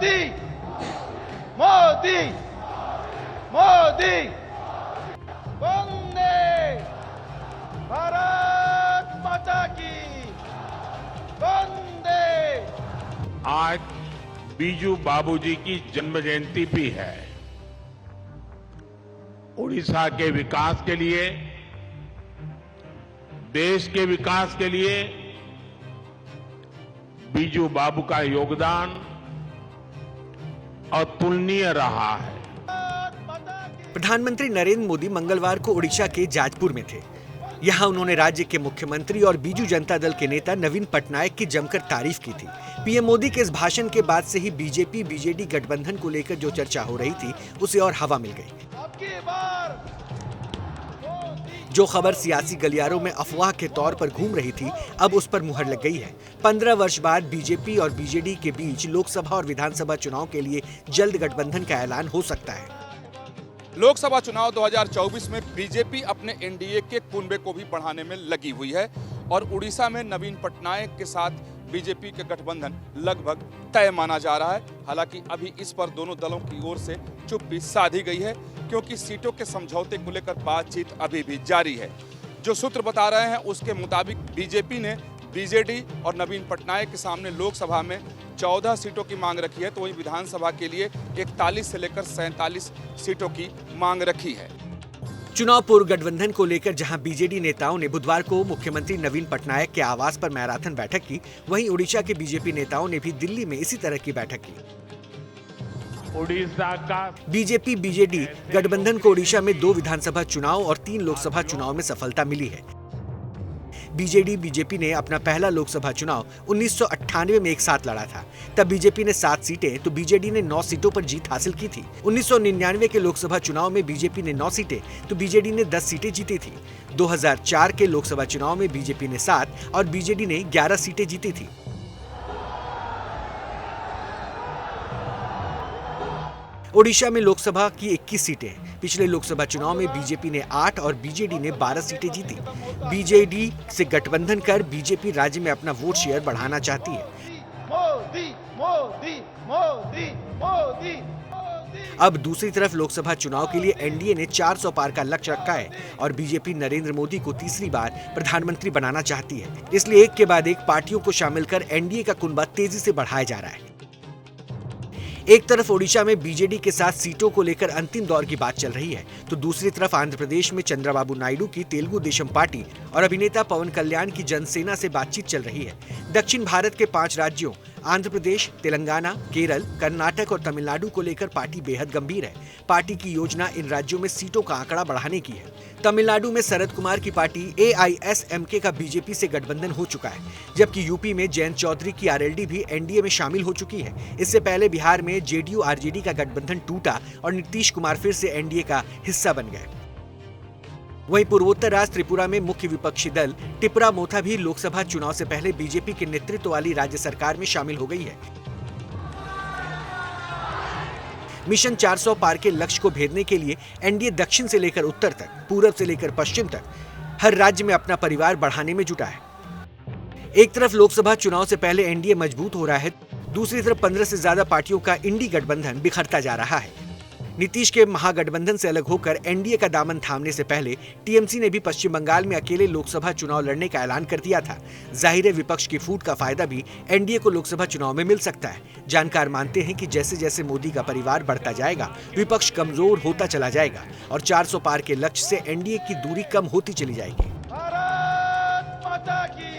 मोदी मोदी मोदी वंदे भारत माता की वंदे। आज बीजू बाबूजी की जन्म जयंती भी है। उड़ीसा के विकास के लिए, देश के विकास के लिए बीजू बाबू का योगदान अतुलनीय रहा है। प्रधानमंत्री नरेंद्र मोदी मंगलवार को ओडिशा के जाजपुर में थे। यहां उन्होंने राज्य के मुख्यमंत्री और बीजू जनता दल के नेता नवीन पटनायक की जमकर तारीफ की थी। पीएम मोदी के इस भाषण के बाद से ही बीजेपी बीजेडी गठबंधन को लेकर जो चर्चा हो रही थी उसे और हवा मिल गई। जो खबर सियासी गलियारों में अफवाह के तौर पर घूम रही थी, अब उस पर मुहर लग गई है। 15 वर्ष बाद बीजेपी और बीजेडी के बीच लोकसभा और विधानसभा चुनाव के लिए जल्द गठबंधन का ऐलान हो सकता है। लोकसभा चुनाव 2024 में बीजेपी अपने एनडीए के कुनबे को भी बढ़ाने में लगी हुई है और उड़ीसा में नवीन पटनायक के साथ बीजेपी का गठबंधन लगभग तय माना जा रहा है। हालांकि अभी इस पर दोनों दलों की ओर से चुप्पी साधी गई है, क्योंकि सीटों के समझौते को लेकर बातचीत अभी भी जारी है। जो सूत्र बता रहे हैं उसके मुताबिक बीजेपी ने बीजेडी और नवीन पटनायक के सामने लोकसभा में 14 सीटों की मांग रखी है, तो वहीं विधानसभा के लिए 41 से लेकर 47 सीटों की मांग रखी है। चुनाव पूर्व गठबंधन को लेकर जहां बीजेडी नेताओं ने बुधवार को मुख्यमंत्री नवीन पटनायक के आवास पर मैराथन बैठक की, वहीं ओडिशा के बीजेपी नेताओं ने भी दिल्ली में इसी तरह की बैठक की। उड़ीसा का बीजेपी बीजेडी गठबंधन को ओडिशा में 2 विधानसभा चुनाव और 3 लोकसभा चुनाव में सफलता मिली है। बीजेडी बीजेपी ने अपना पहला लोकसभा चुनाव 1998 में एक साथ लड़ा था। तब बीजेपी ने 7 सीटें तो बीजेडी ने 9 सीटों पर जीत हासिल की थी। 1999 के लोकसभा चुनाव में बीजेपी ने 9 सीटें तो बीजेडी ने 10 सीटें जीती थी। 2004 के लोकसभा चुनाव में बीजेपी ने 7 और बीजेडी ने 11 सीटें जीती थी। ओडिशा में लोकसभा की 21 सीटें हैं। पिछले लोकसभा चुनाव में बीजेपी ने 8 और बीजेडी ने 12 सीटें जीती। बीजेडी से गठबंधन कर बीजेपी राज्य में अपना वोट शेयर बढ़ाना चाहती है। मोदी मोदी मोदी मोदी। अब दूसरी तरफ लोकसभा चुनाव के लिए एनडीए ने 400 पार का लक्ष्य रखा है और बीजेपी नरेंद्र मोदी को तीसरी बार प्रधानमंत्री बनाना चाहती है। इसलिए एक के बाद एक पार्टियों को शामिल कर एनडीए का कुनबा तेजी से बढ़ाया जा रहा है। एक तरफ ओडिशा में बीजेडी के साथ सीटों को लेकर अंतिम दौर की बात चल रही है, तो दूसरी तरफ आंध्र प्रदेश में चंद्रबाबू नायडू की तेलुगु देशम पार्टी और अभिनेता पवन कल्याण की जनसेना से बातचीत चल रही है। दक्षिण भारत के 5 राज्यों आंध्र प्रदेश, तेलंगाना, केरल, कर्नाटक और तमिलनाडु को लेकर पार्टी बेहद गंभीर है। पार्टी की योजना इन राज्यों में सीटों का आंकड़ा बढ़ाने की है। तमिलनाडु में शरद कुमार की पार्टी AISMK का बीजेपी से गठबंधन हो चुका है, जबकि यूपी में जयंत चौधरी की आरएलडी भी एनडीए में शामिल हो चुकी है। इससे पहले बिहार में जेडीयू आरजेडी का गठबंधन टूटा और नीतीश कुमार फिर से एनडीए का हिस्सा बन गए। वहीं पूर्वोत्तर राज्य त्रिपुरा में मुख्य विपक्षी दल टिपरा मोथा भी लोकसभा चुनाव से पहले बीजेपी के नेतृत्व वाली राज्य सरकार में शामिल हो गई है। मिशन 400 पार के लक्ष्य को भेदने के लिए एनडीए दक्षिण से लेकर उत्तर तक, पूरब से लेकर पश्चिम तक हर राज्य में अपना परिवार बढ़ाने में जुटा है। एक तरफ लोकसभा चुनाव से पहले एनडीए मजबूत हो रहा है, दूसरी तरफ 15 से ज्यादा पार्टियों का इंडी गठबंधन बिखरता जा रहा है। नीतीश के महागठबंधन से अलग होकर एनडीए का दामन थामने से पहले टीएमसी ने भी पश्चिम बंगाल में अकेले लोकसभा चुनाव लड़ने का ऐलान कर दिया था। जाहिर है विपक्ष की फूट का फायदा भी एनडीए को लोकसभा चुनाव में मिल सकता है। जानकार मानते हैं कि जैसे जैसे मोदी का परिवार बढ़ता जाएगा, विपक्ष कमजोर होता चला जाएगा और 400 पार के लक्ष्य से एनडीए की दूरी कम होती चली जाएगी। भारत माता की